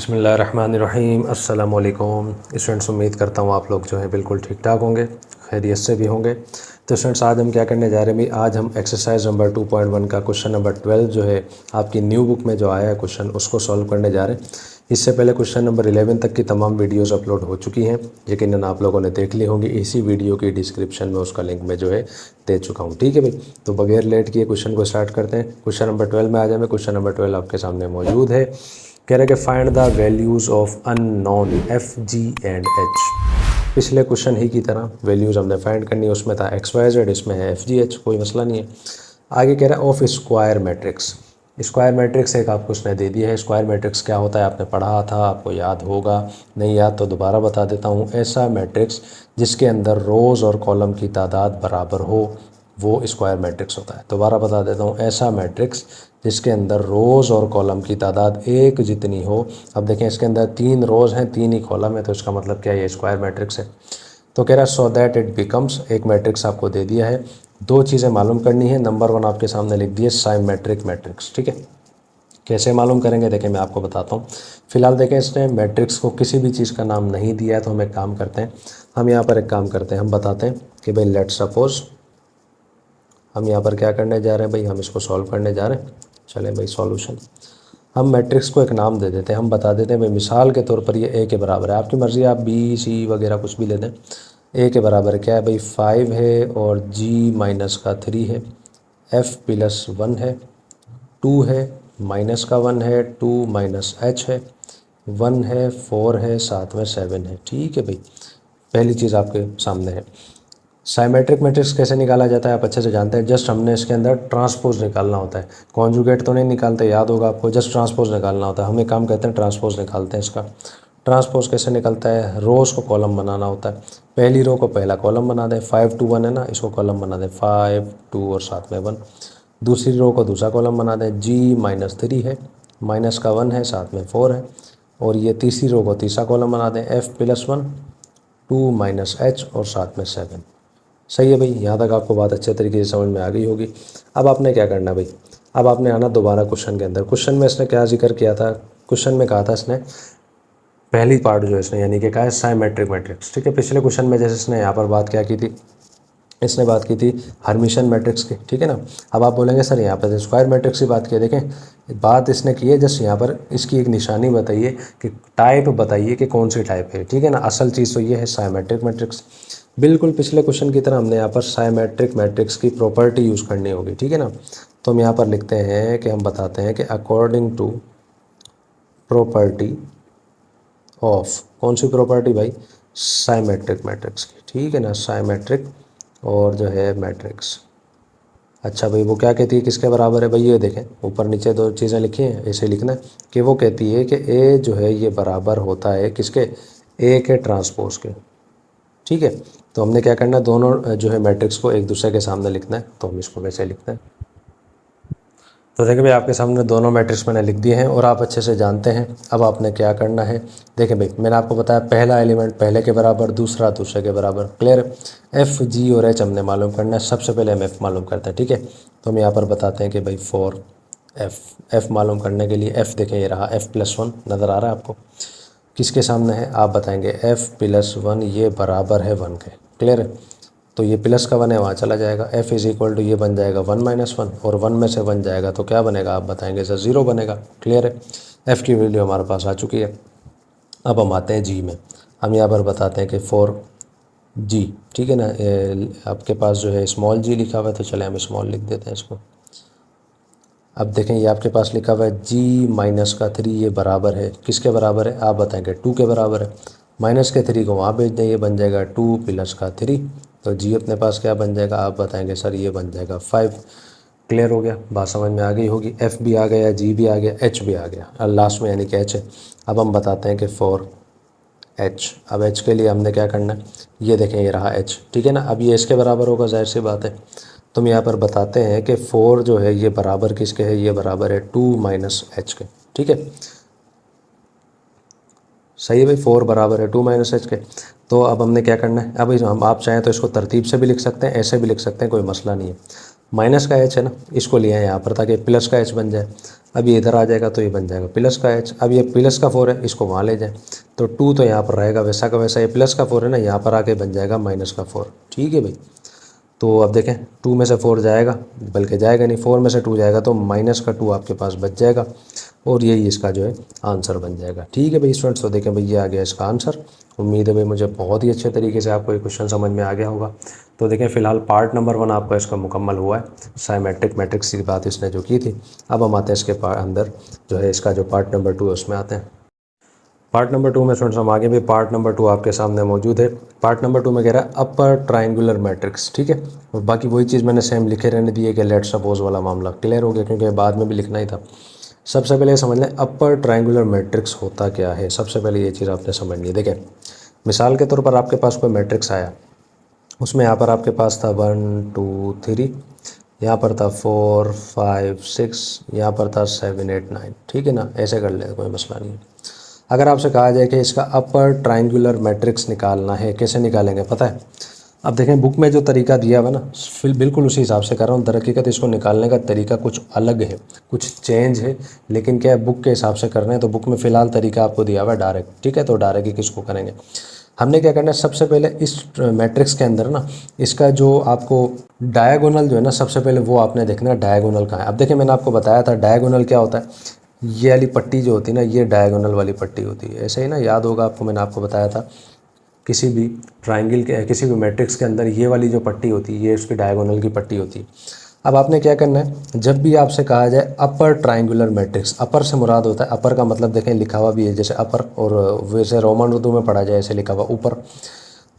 बिस्मिल्लाहिर्रहमानिर्रहीम। अस्सलाम वालेकुम स्टूडेंट्स, उम्मीद करता हूँ आप लोग जो है बिल्कुल ठीक ठाक होंगे, खैरियत से भी होंगे। तो स्टूडेंट्स, आज हम क्या करने जा रहे हैं भाई, आज हम एक्सरसाइज नंबर 2.1 का क्वेश्चन नंबर 12 जो है आपकी न्यू बुक में जो आया है क्वेश्चन, उसको सॉल्व करने जा रहे हैं। इससे पहले क्वेश्चन नंबर 11 तक की तमाम वीडियोस अपलोड हो चुकी हैं, यकीनन आप लोगों ने देख ली होंगी। इसी वीडियो की डिस्क्रिप्शन में उसका लिंक मैं जो है दे चुका हूँ। ठीक है भाई, तो बगैर लेट किए क्वेश्चन को स्टार्ट करते हैं। क्वेश्चन नंबर 12 में आ जाए। क्वेश्चन नंबर 12 आपके सामने मौजूद है। कह रहे हैं कि find the values of unknown F G and H. पिछले क्वेश्चन ही की तरह वैल्यूज़ हमने फाइंड करनी है, उसमें था एक्स वाई जेड, इसमें है एफ जी एच, कोई मसला नहीं है। आगे कह रहा है of square matrix. Square matrix एक आपको उसने दे दिया है। स्क्वायर मैट्रिक्स क्या होता है आपने पढ़ा था, आपको याद होगा, नहीं याद तो दोबारा बता देता हूँ। ऐसा मैट्रिक्स जिसके अंदर रोज़ और कॉलम की तादाद बराबर हो, वो स्क्वायर मैट्रिक्स होता है। दोबारा बता देता हूँ, ऐसा मैट्रिक्स जिसके अंदर रोज़ और कॉलम की तादाद एक जितनी हो। अब देखें, इसके अंदर 3 रोज़ हैं, 3 ही कॉलम है, तो इसका मतलब क्या है, ये स्क्वायर मैट्रिक्स है। तो कह रहा है सो दैट इट बिकम्स, एक मैट्रिक्स आपको दे दिया है। 2 चीज़ें मालूम करनी है। नंबर 1 आपके सामने लिख दिए साइमेट्रिक मैट्रिक्स। ठीक है, कैसे मालूम करेंगे देखें, मैं आपको बताता हूँ। फिलहाल देखें, इसने मैट्रिक्स को किसी भी चीज़ का नाम नहीं दिया है, तो हम एक काम करते हैं, हम यहाँ पर एक काम करते हैं, हम बताते हैं कि भाई लेट सपोज हम यहाँ पर क्या करने जा रहे हैं भाई, हम इसको सॉल्व करने जा रहे हैं। चलें भाई, सॉल्यूशन, हम मैट्रिक्स को एक नाम दे देते हैं। हम बता देते हैं भाई, मिसाल के तौर पर ये ए के बराबर है। आपकी मर्ज़ी, आप बी सी वगैरह कुछ भी ले दें। ए के बराबर क्या है भाई, 5 है और जी माइनस का 3 है, एफ प्लस 1 है, 2 है, माइनस का 1 है, 2 माइनस एच है, 1 है, 4 है, साथ में 7 है। ठीक है भाई, पहली चीज़ आपके सामने है। साइमेट्रिक मैट्रिक्स कैसे निकाला जाता है आप अच्छे से जानते हैं। जस्ट हमने इसके अंदर ट्रांसपोज निकालना होता है, कॉन्जुगेट तो नहीं निकालते, याद होगा आपको, जस्ट ट्रांसपोज निकालना होता है। हम एक काम करते हैं, ट्रांसपोज निकालते हैं। इसका ट्रांसपोज कैसे निकलता है, रोज़ को कॉलम बनाना होता है। पहली रो को पहला कॉलम बना दें, 5 2 1 है ना, इसको कॉलम बना दें 5 2 और साथ में 1। दूसरी रो को दूसरा कॉलम बना दें, जी माइनस 3 है, माइनस का 1 है, साथ में 4 है। और ये तीसरी रो को तीसरा कॉलम बना दें, एफ प्लस 1, 2 माइनस एच और साथ में 7। सही है भाई, यहाँ तक आपको बात अच्छे तरीके से समझ में आ गई होगी। अब आपने क्या करना भाई, अब आपने आना दोबारा क्वेश्चन के अंदर। क्वेश्चन में इसने क्या जिक्र किया था, क्वेश्चन में कहा था इसने, पहली पार्ट जो इसने यानी कि कहा है साइमेट्रिक मैट्रिक्स। ठीक है, पिछले क्वेश्चन में जैसे इसने यहाँ पर बात क्या की थी, इसने बात की थी हर्मिशन मैट्रिक्स की। ठीक है ना, अब आप बोलेंगे सर यहाँ पर स्क्वायर मैट्रिक्स की बात की है। देखें, बात इसने की है, जस्ट यहाँ पर इसकी एक निशानी बताइए कि टाइप बताइए कि कौन सी टाइप है। ठीक है ना, असल चीज़ तो ये है साइमेट्रिक मैट्रिक्स। बिल्कुल पिछले क्वेश्चन की तरह हमने यहाँ पर साइमेट्रिक मैट्रिक्स की प्रॉपर्टी यूज़ करनी होगी। ठीक है ना, तो हम यहाँ पर लिखते हैं कि हम बताते हैं कि अकॉर्डिंग टू प्रॉपर्टी ऑफ, कौन सी प्रॉपर्टी भाई, साइमेट्रिक मैट्रिक्स की। ठीक है ना, साइमेट्रिक और जो है मैट्रिक्स। अच्छा भाई, वो क्या कहती है, किसके बराबर है भाई, ये देखें ऊपर नीचे 2 चीज़ें लिखी हैं, ऐसे लिखना है कि वो कहती है कि ए जो है ये बराबर होता है किसके, ए के ट्रांसपोज के। ठीक है, तो हमने क्या करना है, दोनों जो है मैट्रिक्स को एक दूसरे के सामने लिखना है, तो हम इसको वैसे लिखते हैं। तो देखिए भाई, आपके सामने दोनों मैट्रिक्स मैंने लिख दिए हैं और आप अच्छे से जानते हैं। अब आपने क्या करना है, देखिए भाई, मैंने आपको बताया पहला एलिमेंट पहले के बराबर, दूसरा दूसरे के बराबर, क्लियर। एफ जी और एच हमने मालूम करना है, सबसे पहले हम एफ़ मालूम करते हैं। ठीक है, तो हम यहाँ पर बताते हैं कि भाई फॉर एफ़ मालूम करने के लिए एफ़ देखें, ये रहा एफ़ प्लस 1 नज़र आ रहा है आपको, किसके सामने है, आप बताएंगे एफ़ प्लस 1 ये बराबर है 1 के, क्लियर है। तो ये प्लस का 1 है, वहाँ चला जाएगा, एफ इज़ इक्वल टू ये बन जाएगा 1 माइनस 1, और 1 में से 1 जाएगा तो क्या बनेगा, आप बताएंगे सर 0 बनेगा, क्लियर है। एफ़ की वैल्यू हमारे पास आ चुकी है। अब हम आते हैं जी में, हम यहाँ पर बताते हैं कि फॉर जी, ठीक है ना, आपके पास जो है स्मॉल जी लिखा हुआ है, तो चले हम स्मॉल लिख देते हैं इसको। अब देखें, ये आपके पास लिखा हुआ है जी माइनस का 3 ये बराबर है किसके बराबर है, आप बताएंगे 2 के बराबर है। माइनस के 3 को वहाँ भेज दें, ये बन जाएगा 2 प्लस का 3, तो जी अपने पास क्या बन जाएगा, आप बताएंगे सर ये बन जाएगा 5। क्लियर हो गया, बात समझ में आ गई होगी। एफ़ भी आ गया, जी भी आ गया, एच भी आ गया, और लास्ट में यानी कि एच है। अब हम बताते हैं कि फॉर एच, अब एच के लिए हमने क्या करना है, ये देखें ये रहा एच, ठीक है ना। अब ये इसके बराबर होगा, जाहिर सी बात है। तो हम यहाँ पर बताते हैं कि 4 जो है ये बराबर किसके है, ये बराबर है 2 माइनस एच के। ठीक है, सही है भाई, 4 बराबर है 2 माइनस एच के। तो अब हमने क्या करना है, अब हम आप चाहें तो इसको तरतीब से भी लिख सकते हैं, ऐसे भी लिख सकते हैं, कोई मसला नहीं है। माइनस का एच है ना, इसको लिया है यहाँ पर ताकि प्लस का एच बन जाए। अब ये इधर आ जाएगा तो ये बन जाएगा प्लस का एच। अब ये प्लस का 4 है, इसको वहाँ ले जाए तो 2 तो यहाँ पर रहेगा वैसा का वैसा। ये प्लस का 4 है ना, यहाँ पर आके बन जाएगा माइनस का 4। ठीक है भाई। तो अब देखें 2 में से 4 जाएगा, बल्कि जाएगा नहीं, 4 में से 2 जाएगा तो माइनस का 2 आपके पास बच जाएगा और यही इसका जो है आंसर बन जाएगा। ठीक है भाई स्टूडेंट्स, तो देखें भाई ये आ गया इसका आंसर। उम्मीद है भाई मुझे बहुत ही अच्छे तरीके से आपको ये क्वेश्चन समझ में आ गया होगा। तो देखें फ़िलहाल पार्ट नंबर 1 आपका इसका मुकम्मल हुआ है, साइमेट्रिक मैट्रिक्स की बात इसने जो की थी। अब हम आते हैं इसके अंदर जो है इसका जो पार्ट नंबर 2 है उसमें आते हैं। पार्ट नंबर 2 में स्टूडेंट्स हम आगे भी पार्ट नंबर 2 आपके सामने मौजूद है। पार्ट नंबर 2 में कह रहा है अपर ट्रायंगुलर मैट्रिक्स। ठीक है, और बाकी वही चीज़ मैंने सेम लिखे रहने दी है कि लेट सपोज वाला मामला क्लियर हो गया, क्योंकि बाद में भी लिखना ही था। सबसे पहले समझ लें अपर ट्रायंगुलर मैट्रिक्स होता क्या है। सबसे पहले ये चीज़ आपने समझनी है। देखें मिसाल के तौर पर आपके पास कोई मैट्रिक्स आया, उसमें यहाँ पर आपके पास था 1 2 3, यहाँ पर था 4 5 6, यहाँ पर था 7 8 9। ठीक है ना, ऐसे कर ले, कोई मसला नहीं है। अगर आपसे कहा जाए कि इसका अपर ट्रायंगुलर मैट्रिक्स निकालना है, कैसे निकालेंगे पता है? अब देखें बुक में जो तरीका दिया हुआ ना, फिर बिल्कुल उसी हिसाब से कर रहा हूँ। दरअकीकत इसको निकालने का तरीका कुछ अलग है, कुछ चेंज है, लेकिन क्या है बुक के हिसाब से करना है। तो बुक में फ़िलहाल तरीका आपको दिया हुआ है डायरेक्ट। ठीक है, तो डायरेक्ट ही किसको करेंगे। हमने क्या करना है, सबसे पहले इस मैट्रिक्स के अंदर ना इसका जो आपको डायगोनल जो है ना, सबसे पहले वो आपने देखना है डायगोनल कहाँ है। अब देखिए मैंने आपको बताया था डायगोनल क्या होता है। ये वाली पट्टी जो होती है ना, ये डायगोनल वाली पट्टी होती है। ऐसे ही ना, याद होगा आपको, मैंने आपको बताया था किसी भी ट्राइंगल के किसी भी मैट्रिक्स के अंदर ये वाली जो पट्टी होती है ये उसकी डायगोनल की पट्टी होती है। अब आपने क्या करना है, जब भी आपसे कहा जाए अपर ट्रायंगुलर मैट्रिक्स, अपर से मुराद होता है, अपर का मतलब देखें लिखा हुआ भी है जैसे अपर, और वैसे रोमन उर्दू में पढ़ा जाए ऐसे लिखा हुआ ऊपर,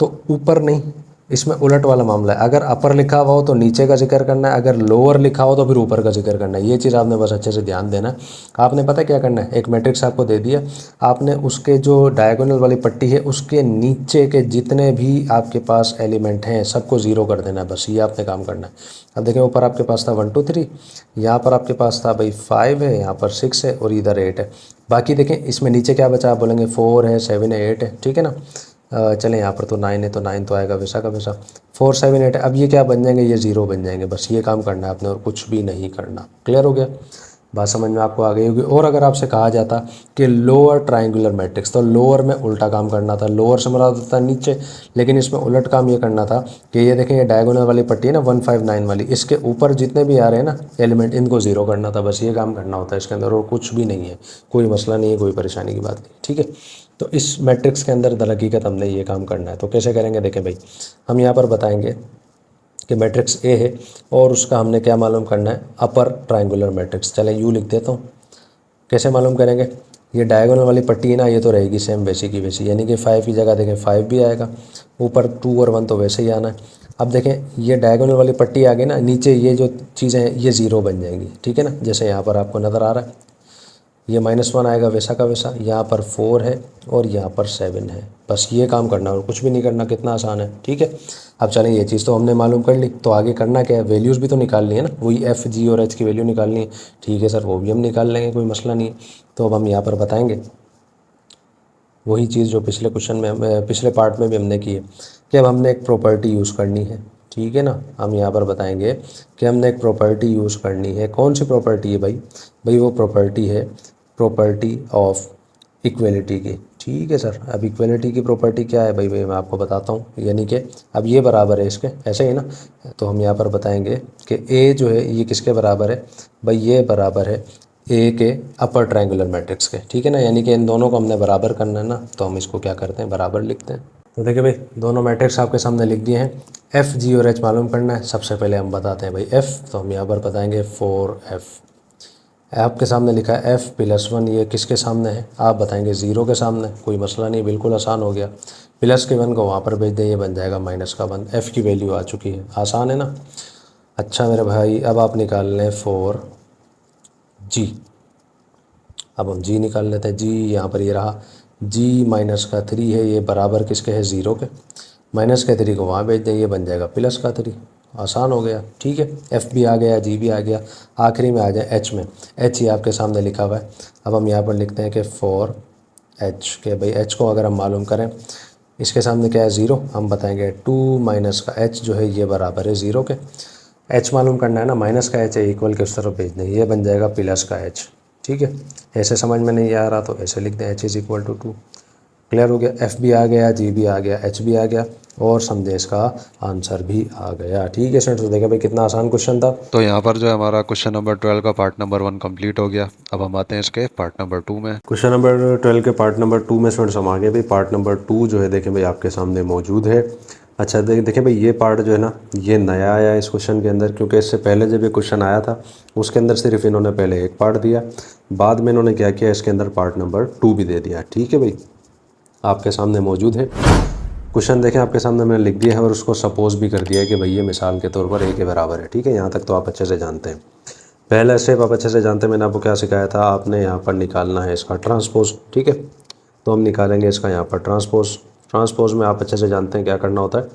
तो ऊपर नहीं, इसमें उलट वाला मामला है। अगर अपर लिखा हुआ हो तो नीचे का जिक्र करना है, अगर लोअर लिखा हो तो फिर ऊपर का जिक्र करना है। ये चीज़ आपने बस अच्छे से ध्यान देना है। आपने पता क्या करना है, एक मैट्रिक्स आपको दे दिया, आपने उसके जो डायगोनल वाली पट्टी है उसके नीचे के जितने भी आपके पास एलिमेंट हैं सबको ज़ीरो कर देना है। बस ये आपने काम करना है। अब देखें ऊपर आपके पास था 1 2 3, यहाँ पर आपके पास था भाई 5 है, यहाँ पर 6 है और इधर 8 है। बाकी देखें इसमें नीचे क्या बचा, आप बोलेंगे 4 है 7 है 8 है। ठीक है ना, चलें यहाँ पर तो 9 है तो 9 तो आएगा वैसा का वैसा। 4 7 8 है। अब ये क्या बन जाएंगे, ये 0 बन जाएंगे। बस ये काम करना है आपने और कुछ भी नहीं करना। क्लियर हो गया, बात समझ में आपको आ गई होगी। और अगर आपसे कहा जाता कि लोअर ट्रायंगुलर मैट्रिक्स, तो लोअर में उल्टा काम करना था। लोअर से मुराद होता है नीचे, लेकिन इसमें उलट काम ये करना था कि ये देखें ये डायगोनल वाली पट्टी है ना 1 5 9 वाली, इसके ऊपर जितने भी आ रहे हैं ना एलिमेंट इनको ज़ीरो करना था। बस ये काम करना होता है इसके अंदर और कुछ भी नहीं है। कोई मसला नहीं है, कोई परेशानी की बात नहीं। ठीक है, तो इस मैट्रिक्स के अंदर दरअकीकत हमने ये काम करना है। तो कैसे करेंगे, देखें भाई हम यहाँ पर बताएंगे कि मैट्रिक्स ए है और उसका हमने क्या मालूम करना है, अपर ट्रायंगुलर मैट्रिक्स। चलें यूँ लिख देता हूँ। कैसे मालूम करेंगे, ये डायगोनल वाली पट्टी है ना, ये तो रहेगी सेम वैसी की वैसी, यानी कि 5 की जगह देखें 5 भी आएगा, ऊपर 2 और 1 तो वैसे ही आना है। अब देखें ये डायगोनल वाली पट्टी आ गई ना, नीचे ये जो चीज़ें हैं ये 0 बन जाएंगी। ठीक है ना, जैसे यहाँ पर आपको नज़र आ रहा है ये -1 आएगा वैसा का वैसा। यहाँ पर 4 है और यहाँ पर 7 है। बस ये काम करना और कुछ भी नहीं करना। कितना आसान है। ठीक है, अब चलें ये चीज़ तो हमने मालूम कर ली, तो आगे करना क्या है, वैल्यूज़ भी तो निकालनी है ना, वही एफ जी और एच की वैल्यू निकालनी है। ठीक है सर, वो भी हम निकाल लेंगे, कोई मसला नहीं है। तो अब हम यहाँ पर बताएँगे वही चीज़ जो पिछले क्वेश्चन में पिछले पार्ट में भी हमने की है कि अब हमने एक प्रॉपर्टी यूज़ करनी है। ठीक है ना, हम यहाँ पर बताएंगे कि हमने एक प्रॉपर्टी यूज़ करनी है। कौन सी प्रॉपर्टी है भाई, भाई वो प्रॉपर्टी है प्रॉपर्टी ऑफ इक्वलिटी की। ठीक है सर, अब इक्वलिटी की प्रॉपर्टी क्या है भाई मैं आपको बताता हूँ। यानी कि अब ये बराबर है इसके, ऐसे ही ना, तो हम यहाँ पर बताएंगे कि ए जो है ये किसके बराबर है भाई, ये बराबर है ए के अपर ट्रायंगुलर मैट्रिक्स के। ठीक है ना, यानी कि इन दोनों को हमने बराबर करना है ना, तो हम इसको क्या करते हैं, बराबर लिखते हैं। तो देखिए भाई दोनों मैट्रिक्स आपके सामने लिख दिए हैं। एफ जी और एच मालूम करना है। सबसे पहले हम बताते हैं भाई एफ़, तो हम यहाँ पर बताएंगे 4f। आपके सामने लिखा है f+1, ये किसके सामने है, आप बताएंगे 0 के सामने। कोई मसला नहीं, बिल्कुल आसान हो गया। प्लस के 1 को वहाँ पर भेज दें, ये बन जाएगा -1। f की वैल्यू आ चुकी है, आसान है ना। अच्छा मेरे भाई अब आप निकाल लें 4g। अब हम g निकाल लेते हैं। g यहाँ पर ये रहा, g -3 है, ये बराबर किसके है, 0 के। -3 को वहाँ भेज दें, ये बन जाएगा +3। आसान हो गया। ठीक है, f भी आ गया, g भी आ गया। आखिरी में आ जाए h में, h ही आपके सामने लिखा हुआ है। अब हम यहाँ पर लिखते हैं कि 4h के भाई h को अगर हम मालूम करें, इसके सामने क्या है 0, हम बताएंगे 2 - का h जो है ये बराबर है 0 के। एच मालूम करना है ना, माइनस का एच है इक्वल के उस तरफ भेजना है, ये बन जाएगा प्लस का एच। ठीक है, ऐसे समझ में नहीं आ रहा तो ऐसे लिख दें, H is equal to 2। Clear हो गया, एफ भी आ गया, जी भी आ गया, एच भी आ गया और संदेश का आंसर भी आ गया। ठीक है स्टूडेंट्स, तो देखा भाई कितना आसान क्वेश्चन था। तो यहाँ पर जो है हमारा क्वेश्चन नंबर 12 का पार्ट नंबर 1 कंप्लीट हो गया। अब हम आते हैं इसके पार्ट नंबर 2 में। क्वेश्चन नंबर 12 के पार्ट नंबर 2 में स्टूडेंट्स हम आगे भाई पार्ट नंबर 2 जो है देखें भाई आपके सामने मौजूद है। अच्छा देखें भाई ये पार्ट जो है ना ये नया आया है इस क्वेश्चन के अंदर, क्योंकि इससे पहले जब ये क्वेश्चन आया था उसके अंदर सिर्फ इन्होंने पहले एक पार्ट दिया, बाद में इन्होंने क्या किया इसके अंदर पार्ट नंबर 2 भी दे दिया। ठीक है भाई, आपके सामने मौजूद है क्वेश्चन, देखें आपके सामने मैंने लिख दिया है और उसको सपोज भी कर दिया है कि भाई ये मिसाल के तौर पर ए के बराबर है। ठीक है, यहाँ तक तो आप अच्छे से जानते हैं। पहला स्टेप आप अच्छे से जानते हैं, मैंने आपको क्या सिखाया था, आपने यहाँ पर निकालना है इसका ट्रांसपोज। ठीक है, तो हम निकालेंगे इसका यहाँ पर ट्रांसपोज। ट्रांसपोज में आप अच्छे से जानते हैं क्या करना होता है,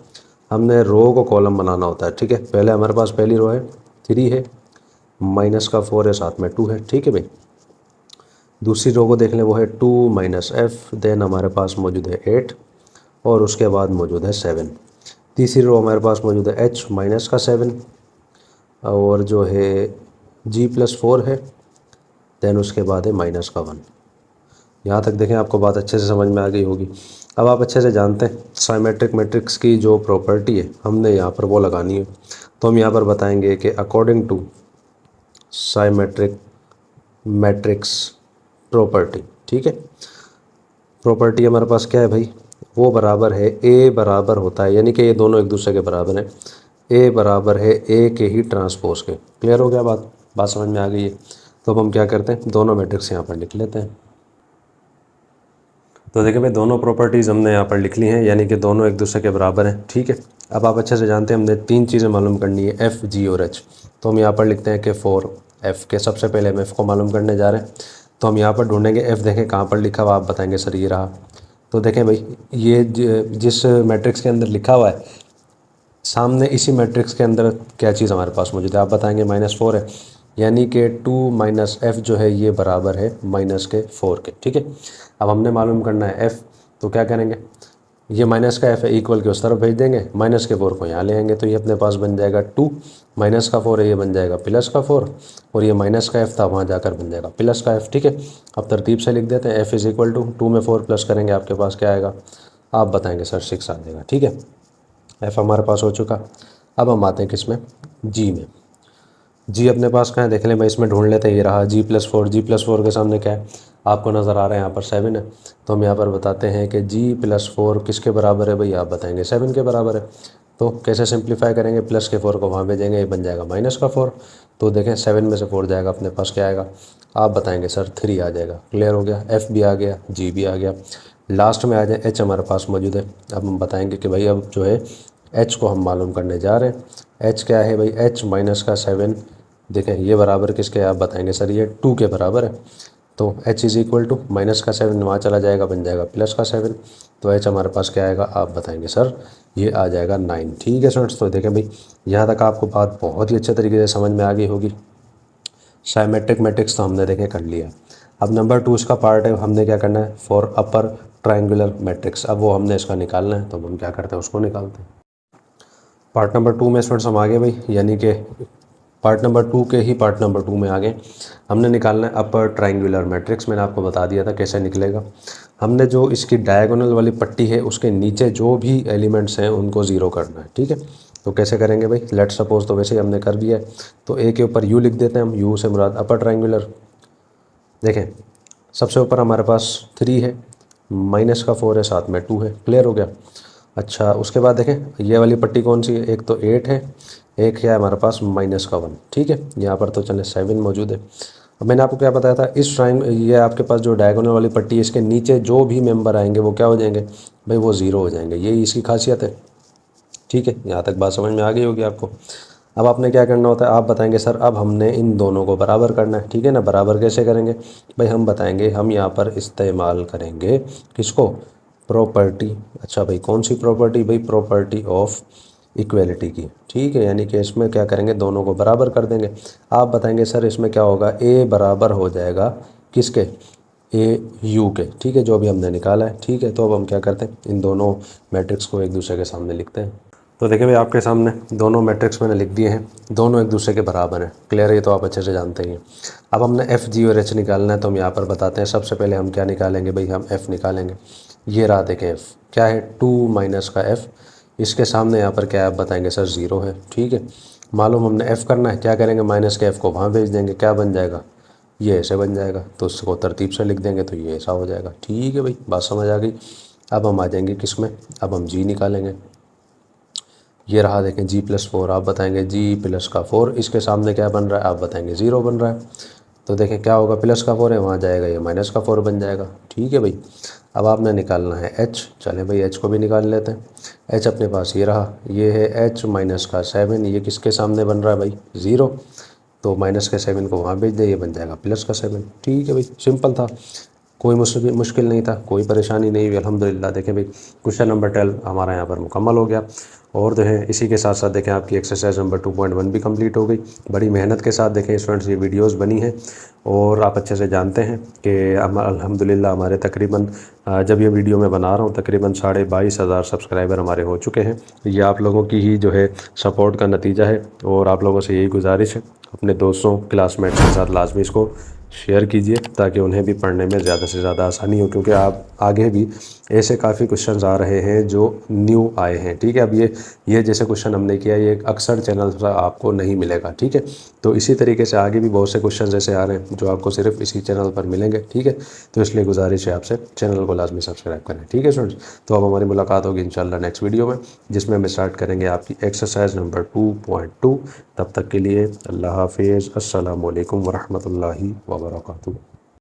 हमने रो को कॉलम बनाना होता है। ठीक है, पहले हमारे पास पहली रो है 3 है, माइनस का 4 है, साथ में 2 है। ठीक है भाई, दूसरी रो को देख लें वो है 2 माइनस एफ, देन हमारे पास मौजूद है 8 और उसके बाद मौजूद है 7। तीसरी रो हमारे पास मौजूद है एच माइनस का 7 और जो है जी प्लस 4 है, देन उसके बाद है माइनस का 1। यहाँ तक देखें आपको बात अच्छे से समझ में आ गई होगी। अब आप अच्छे से जानते हैं साइमेट्रिक मैट्रिक्स की जो प्रॉपर्टी है हमने यहाँ पर वो लगानी है, तो हम यहाँ पर बताएंगे कि according to symmetric matrix property. ठीक है, प्रॉपर्टी हमारे पास क्या है भाई, वो बराबर है ए बराबर होता है, यानी कि ये दोनों एक दूसरे के बराबर हैं, ए बराबर है ए के ही ट्रांसपोज के। क्लियर हो गया, बात समझ में आ गई है। तो अब हम क्या करते हैं, दोनों मैट्रिक्स यहाँ पर लिख लेते हैं। तो देखिए भाई दोनों प्रॉपर्टीज़ हमने यहाँ पर लिख ली हैं, यानी कि दोनों एक दूसरे के बराबर हैं। ठीक है, अब आप अच्छे से जानते हैं हमने 3 चीज़ें मालूम करनी है, एफ़ जी और एच। तो हम यहाँ पर लिखते हैं कि फॉर एफ़ के सबसे पहले हम एफ़ को मालूम करने जा रहे हैं, तो हम यहाँ पर ढूंढेंगे एफ़। देखें कहाँ पर लिखा हुआ, आप बताएंगे सर ये रहा। तो देखें भाई ये जिस मैट्रिक्स के अंदर लिखा हुआ है सामने इसी मैट्रिक्स के अंदर क्या चीज़ हमारे पास मौजूद है, आप बताएंगे -4 है, यानी कि 2 माइनस एफ़ जो है ये बराबर है माइनस के 4 के। ठीक है, अब हमने मालूम करना है एफ़, तो क्या करेंगे, ये माइनस का एफ़ है इक्वल के उस तरफ भेज देंगे, माइनस के 4 को यहाँ ले आएंगे, तो ये अपने पास बन जाएगा 2, माइनस का 4 है ये बन जाएगा प्लस का 4 और ये माइनस का एफ़ था वहाँ जाकर बन जाएगा प्लस का एफ़। ठीक है, अब तरतीब से लिख देते हैं, एफ़ इज़ इक्वल टू 2 में 4 प्लस करेंगे आपके पास क्या आएगा, आप बताएंगे सर 6 आ जाएगा। ठीक है, एफ़ हमारे पास हो चुका। अब हम आते हैं किस में, जी में। जी अपने पास कहाँ है देख लें भाई, इसमें ढूंढ लेते हैं, ये रहा जी प्लस 4। जी प्लस 4 के सामने क्या है आपको नज़र आ रहा है, यहाँ पर 7 है, तो हम यहाँ पर बताते हैं कि जी प्लस 4 किसके बराबर है भाई, आप बताएंगे 7 के बराबर है। तो कैसे सिंप्लीफाई करेंगे, प्लस के 4 को वहाँ भेजेंगे, ये बन जाएगा माइनस का 4। तो देखें 7 में से 4 जाएगा, अपने पास क्या आएगा, आप बताएंगे सर 3 आ जाएगा। क्लियर हो गया, एफ़ भी आ गया, जी भी आ गया। लास्ट में आ जाए एच हमारे पास मौजूद है। अब हम बताएंगे कि भाई अब जो है एच को हम मालूम करने जा रहे हैं। एच क्या है भाई, एच माइनस का 7, देखें ये बराबर किसके, आप बताएंगे सर ये 2 के बराबर है। तो H is equal to minus का 7 वहाँ चला जाएगा, बन जाएगा प्लस का 7। तो एच हमारे पास क्या आएगा, आप बताएंगे सर ये आ जाएगा 9। ठीक है स्टूडेंट्स, तो देखें भाई यहाँ तक आपको बात बहुत ही अच्छे तरीके से समझ में आ गई होगी। साइमेट्रिक मैट्रिक्स तो हमने देखें कर लिया। अब नंबर 2 इसका पार्ट है, हमने क्या करना है, फॉर अपर ट्रायंगुलर मैट्रिक्स, अब वो हमने इसका निकालना है, तो हम क्या करते हैं उसको निकालते हैं। पार्ट नंबर 2 में स्टूडेंट्स हम आ गए भाई, यानी कि पार्ट नंबर 2 के ही पार्ट नंबर 2 में आ गए। हमने निकालना है अपर ट्रायंगुलर मैट्रिक्स, मैंने आपको बता दिया था कैसे निकलेगा। हमने जो इसकी डायगोनल वाली पट्टी है उसके नीचे जो भी एलिमेंट्स हैं उनको ज़ीरो करना है। ठीक है, तो कैसे करेंगे भाई, लेट्स सपोज, तो वैसे ही हमने कर दिया है, तो ए के ऊपर यू लिख देते हैं हम, यू से मुराद अपर ट्रायंगुलर। देखें सबसे ऊपर हमारे पास 3 है, माइनस का 4 है, साथ में 2 है। क्लियर हो गया। अच्छा उसके बाद देखें ये वाली पट्टी कौन सी है, एक तो 8 है, एक क्या है हमारे पास माइनस का 1। ठीक है, यहाँ पर तो चले 7 मौजूद है। अब मैंने आपको क्या बताया था, इस टाइम ये आपके पास जो डायगोनल वाली पट्टी है इसके नीचे जो भी मेंबर आएंगे वो क्या हो जाएंगे भाई, वो ज़ीरो हो जाएंगे, यही इसकी खासियत है। ठीक है, यहाँ तक बात समझ में आ गई होगी आपको। अब आपने क्या करना होता है, आप बताएंगे सर अब हमने इन दोनों को बराबर करना है। ठीक है ना, बराबर कैसे करेंगे भाई, हम बताएंगे, हम यहाँ पर इस्तेमाल करेंगे किसको, प्रॉपर्टी। अच्छा भाई कौन सी प्रॉपर्टी भाई, प्रॉपर्टी ऑफ इक्वलिटी की। ठीक है, यानी कि इसमें क्या करेंगे, दोनों को बराबर कर देंगे। आप बताएंगे सर इसमें क्या होगा, ए बराबर हो जाएगा किसके, ए यू के। ठीक है, जो भी हमने निकाला है। ठीक है, तो अब हम क्या करते हैं, इन दोनों मैट्रिक्स को एक दूसरे के सामने लिखते हैं। तो देखिए भाई आपके सामने दोनों मैट्रिक्स मैंने लिख दिए हैं, दोनों एक दूसरे के बराबर हैं। क्लियर है, ये तो आप अच्छे से जानते ही हैं। अब हमने एफ़ जी और एच निकालना है, तो हम यहाँ पर बताते हैं। सबसे पहले हम क्या निकालेंगे भाई, हम एफ़ निकालेंगे। ये रहा देखें एफ़ क्या है, 2 माइनस का एफ़, इसके सामने यहाँ पर क्या है आप बताएंगे सर 0 है। ठीक है, मालूम हमने एफ़ करना है, क्या करेंगे माइनस के एफ़ को वहाँ भेज देंगे, क्या बन जाएगा, ये ऐसे बन जाएगा। तो उसको तरतीब से लिख देंगे तो ये ऐसा हो जाएगा। ठीक है भाई, बात समझ आ गई। अब हम आ जाएंगे किस में, अब हम जी निकालेंगे। ये रहा देखें g+4, आप बताएंगे g+4, इसके सामने क्या बन रहा है आप बताएंगे 0 बन रहा है। तो देखें क्या होगा, प्लस का 4 है वहाँ जाएगा, ये माइनस का 4 बन जाएगा। ठीक है भाई, अब आपने निकालना है h। चलें भाई h को भी निकाल लेते हैं। h अपने पास ये रहा, ये है h माइनस का 7, ये किसके सामने बन रहा है भाई 0, तो माइनस के 7 को वहाँ भेज दे, ये बन जाएगा प्लस का 7। ठीक है भाई, सिंपल था, कोई मुश्किल नहीं था, कोई परेशानी नहीं हुई अल्हम्दुलिल्लाह। देखें भाई क्वेश्चन नंबर 12 हमारा यहाँ पर मुकम्मल हो गया। और जो है इसी के साथ साथ देखें आपकी एक्सरसाइज नंबर 2.1 भी कंप्लीट हो गई। बड़ी मेहनत के साथ देखें स्टूडेंट्स ये वीडियोस बनी हैं, और आप अच्छे से जानते हैं कि अल्हम्दुलिल्लाह हमारे तकरीबन जब ये वीडियो मैं बना रहा हूँ तकरीबन 22,500 सब्सक्राइबर हमारे हो चुके हैं। ये आप लोगों की ही जो है सपोर्ट का नतीजा है, और आप लोगों से यही गुजारिश है अपने दोस्तों क्लासमेट्स के साथ लाजमी इसको शेयर कीजिए, ताकि उन्हें भी पढ़ने में ज़्यादा से ज़्यादा आसानी हो, क्योंकि आप आगे भी ऐसे काफ़ी क्वेश्चंस आ रहे हैं जो न्यू आए हैं। ठीक है, अब ये जैसे क्वेश्चन हमने किया ये अक्सर चैनल पर आपको नहीं मिलेगा। ठीक है, तो इसी तरीके से आगे भी बहुत से क्वेश्चन ऐसे आ रहे हैं जो आपको सिर्फ इसी चैनल पर मिलेंगे। ठीक है, तो इसलिए गुजारिश है आपसे चैनल को लाजमी सब्सक्राइब करें। ठीक है स्टूडेंट्स, तो अब हमारी मुलाकात होगी इंशाल्लाह नेक्स्ट वीडियो में, जिसमें हम स्टार्ट करेंगे आपकी एक्सरसाइज नंबर 2.2। तब तक के लिए अल्लाह हाफिज़, अस्सलामु अलैकुम वरहमतुल्लाहि वबरकातुहू।